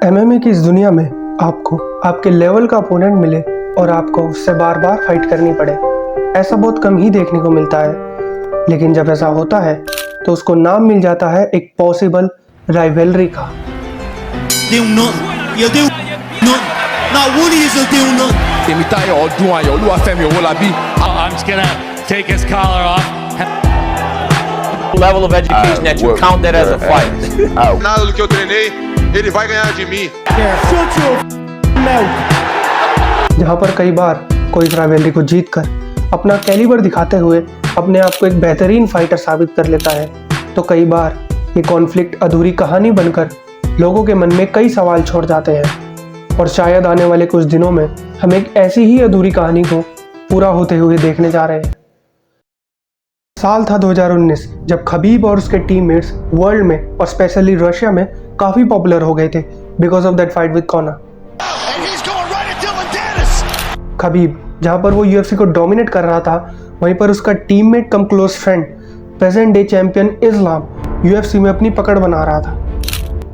MMA की इस दुनिया में आपको आपके लेवल का अपोनेंट मिले और आपको उससे बार बार फाइट करनी पड़े, ऐसा बहुत कम ही देखने को मिलता है। लेकिन जब ऐसा होता है तो उसको नाम मिल जाता है एक पॉसिबल राइवलरी का। Level of education that you count that as a fight. Nada do que eu treinei, ele vai ganhar de mim. जहाँ पर कई बार कोई इस राइवलरी को जीतकर अपना कैलिबर दिखाते हुए अपने आप को एक बेहतरीन फाइटर साबित कर लेता है, तो कई बार ये कॉन्फ्लिक्ट अधूरी कहानी बनकर लोगों के मन में कई सवाल छोड़ जाते हैं। और शायद आने वाले कुछ दिनों में हम एक ऐसी ही अधूरी कहानी को पूरा होते हुए देखने जा रहे हैं। साल था 2019 जब खबीब और उसके टीममेट्स वर्ल्ड में और स्पेशली रशिया में काफी पॉपुलर हो गए थे because of that fight with Conor. Khabib जहां पर वो यूएफसी को डोमिनेट कर रहा था, वहीं पर उसका teammate cum close friend present day champion Islam UFC में अपनी पकड़ बना रहा था।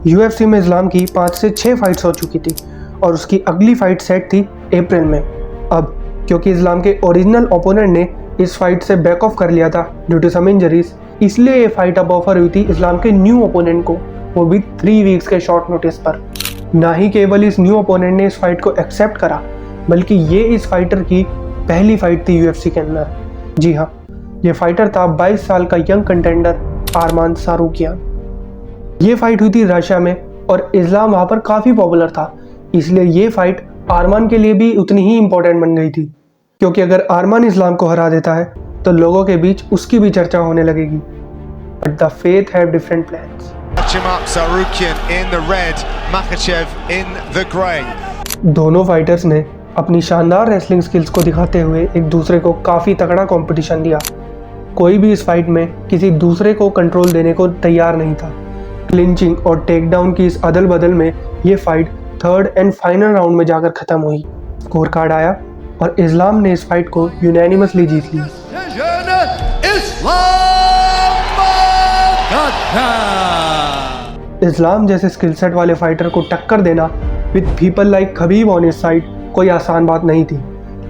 यूएफसी में इस्लाम की 5 से 6 फाइट्स हो चुकी थी और उसकी अगली फाइट सेट थी अप्रैल में। अब क्योंकि इस्लाम के ओरिजिनल ओपोनेंट ने इस फाइट से बैक ऑफ कर लिया था ड्यू टू सम इंजरीज, इसलिए ये फाइट अब ऑफर हुई थी इस्लाम के न्यू ओपोनेंट को, वो भी 3 वीक्स के शॉर्ट नोटिस पर। ना ही केवल इस न्यू ओपोनेंट ने इस फाइट को एक्सेप्ट करा, बल्कि ये इस फाइटर की पहली फाइट थी यूएफसी के अंदर। जी हाँ, ये फाइटर था 22 साल का यंग कंटेंडर आरमान सारूकियान। ये फाइट हुई थी रशिया में और इस्लाम वहाँ पर काफ़ी पॉपुलर था, इसलिए ये फाइट आरमान के लिए भी उतनी ही इम्पोर्टेंट बन गई थी, क्योंकि अगर आरमान इस्लाम को हरा देता है तो लोगों के बीच उसकी भी चर्चा होने लगेगी। But the faith have different plans. दोनों फाइटर्स ने अपनी शानदार रेसलिंग स्किल्स को दिखाते हुए एक दूसरे को काफ़ी तगड़ा कंपटीशन दिया। कोई भी इस फाइट में किसी दूसरे को कंट्रोल देने को तैयार नहीं था। क्लिंचिंग और टेक डाउन की इस अदल बदल में ये fight 3rd and final round में जाकर ख़त्म हुई। स्कोर कार्ड आया और इस्लाम ने इस फाइट को यूनैनिमसली जीत लिया। इस्लाम जैसे स्किल सेट वाले फाइटर को टक्कर देना with people like Khabib on his side कोई आसान बात नहीं थी,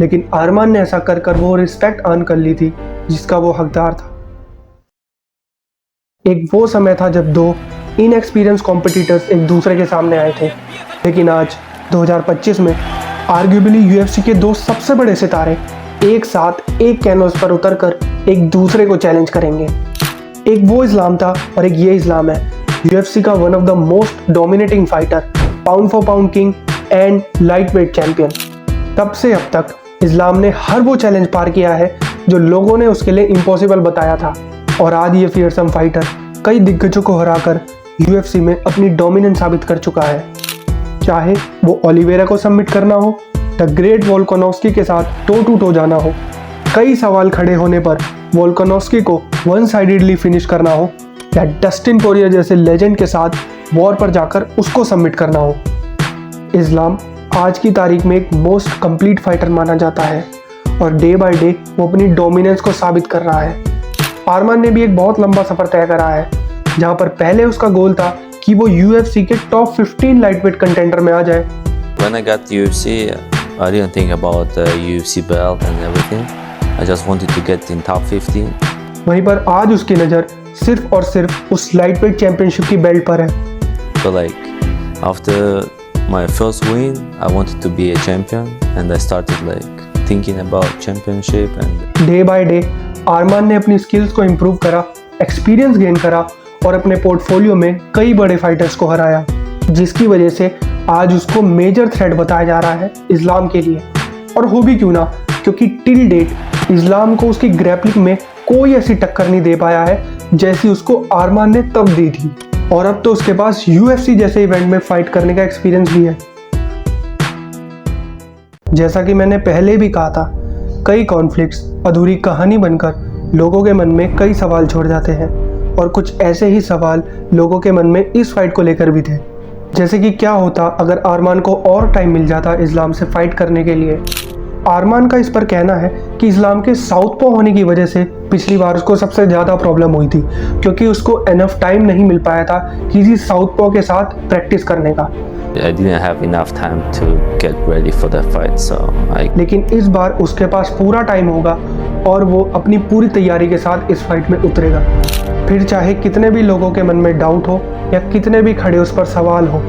लेकिन आरमान ने ऐसा कर कर वो रिस्पेक्ट अर्न कर ली थी जिसका वो हकदार था। एक वो समय था जब दो इनएक्सपीरियंस कॉम्पिटिटर्स एक दूसरे के सामने आए थे, लेकिन आज 2025 में आर्ग्यूबली यूएफसी के दो सबसे बड़े सितारे एक साथ एक कैनवस पर उतरकर एक दूसरे को चैलेंज करेंगे। एक वो इस्लाम था और एक ये इस्लाम है, यूएफसी का one of the most dominating fighter, pound for pound king and light weight champion. तब से अब तक इस्लाम ने हर वो चैलेंज पार किया है जो लोगों ने उसके लिए इम्पॉसिबल बताया था, और आज ये फियरसम फाइटर कई दिग्गजों को हराकर यूएफसी में अपनी डोमिनेंस साबित कर चुका है। चाहे वो ओलिवेरा को सबमिट करना हो, द ग्रेट वोल्कानोव्स्की के साथ टो टू टो जाना हो, कई सवाल खड़े होने पर वोल्कानोव्स्की को वन साइडेडली फिनिश करना हो, या डस्टिन पोरियर जैसे लेजेंड के साथ वॉर पर जाकर उसको सबमिट करना हो, इस्लाम आज की तारीख में एक मोस्ट कंप्लीट फाइटर माना जाता है और डे बाय डे वो अपनी डोमिनेंस को साबित कर रहा है। आरमान ने भी एक बहुत लंबा सफर तय करा है, जहां पर पहले उसका गोल था कि वो यूएफसी के टॉप 15 लाइटवेट कंटेंडर में आ जाए। When I got UFC, I didn't think about the UFC belt and everything. I just wanted to get in top 15. वहीं पर आज उसकी नज़र सिर्फ और सिर्फ उस लाइटवेट चैंपियनशिप की बेल्ट पर है। So like after my first win, I wanted to be a champion and I started like thinking about championship and day by day Arman ने अपनी स्किल्स को इम्प्रूव करा, एक्सपीरियंस गेन करा और अपने पोर्टफोलियो में कई बड़े फाइटर्स को हराया, जिसकी वजह से आज उसको मेजर थ्रेट बताया जा रहा है इस्लाम के लिए। और हो भी क्यों ना, क्योंकि टिल डेट इस्लाम को उसकी ग्रैपलिंग में कोई ऐसी टक्कर नहीं दे पाया है जैसी उसको आरमान ने तब दी थी, और अब तो उसके पास यूएफसी जैसे इवेंट में फाइट करने का एक्सपीरियंस भी है। जैसा कि मैंने पहले भी कहा था, कई कॉन्फ्लिक्ट्स अधूरी कहानी बनकर लोगों के मन में कई सवाल छोड़ जाते हैं, और कुछ ऐसे ही सवाल लोगों के मन में इस फाइट को लेकर भी थे, जैसे कि क्या होता अगर आरमान को और टाइम मिल जाता इस्लाम से फाइट करने के लिए, आरमान का इस पर कहना है कि इस्लाम के साउथपॉ होने की वजह से पिछली बार उसको सबसे ज़्यादा प्रॉब्लम हुई थी, क्योंकि उसको एनफ टाइम नहीं मिल पाया था किसी साउथपॉ के साथ प्रैक्टिस करने का। I didn't have enough time to get ready for the fight, so लेकिन इस बार उसके पास पूरा टाइम होगा और वो अपनी पूरी तैयारी के साथ इस फाइट में उतरेगा। फिर चाहे कितने भी लोगों के मन में डाउट हो या कितने भी खड़े उस पर सवाल हो,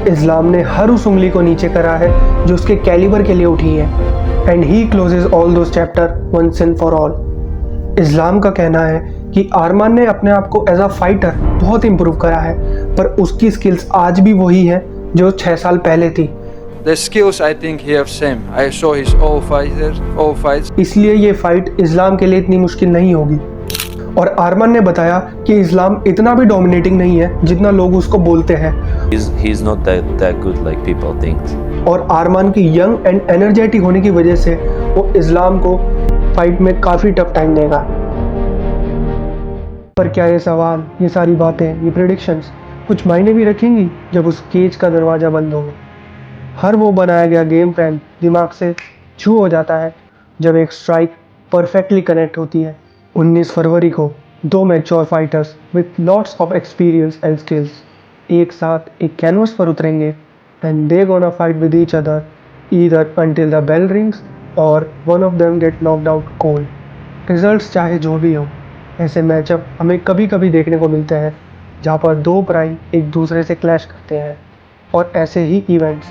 इस्लाम ने हर उस उंगली को नीचे करा है जो उसके कैलिबर के लिए उठी है। And he closes all those chapter once and for all. Islam का कहना है कि आरमान ने अपने आप को एज अ फाइटर बहुत इम्प्रूव करा है, पर उसकी स्किल्स आज भी वही है जो 6 साल पहले थी। The skills I think he have same. I saw his all fights. इसलिए ये फाइट इस्लाम के लिए इतनी मुश्किल नहीं होगी। और आरमान ने बताया कि इस्लाम इतना भी डोमिनेटिंग नहीं है जितना लोग उसको बोलते हैं। he's not that good like people think. और आरमान की यंग एंड एनर्जेटिक होने की वजह से वो इस्लाम को फाइट में काफ़ी टफ टाइम देगा। पर क्या ये सवाल, ये सारी बातें, ये प्रेडिक्शंस कुछ मायने भी रखेंगी जब उस केज का दरवाज़ा बंद होगा? हर वो बनाया गया गेम प्लान दिमाग से छू हो जाता है जब एक स्ट्राइक परफेक्टली कनेक्ट होती है। 19 फरवरी को 2 mature fighters with lots of experience and skills एक साथ एक कैनवस पर उतरेंगे and they gonna fight with each other either until the bell rings or one of them get knocked out cold. Results चाहे जो भी हो, ऐसे मैचअप हमें कभी कभी देखने को मिलते हैं जहाँ पर 2 प्राइम एक दूसरे से क्लैश करते हैं, और ऐसे ही इवेंट्स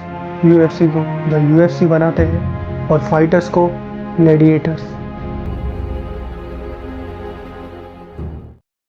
UFC को द UFC बनाते हैं और फाइटर्स को ग्लैडिएटर्स।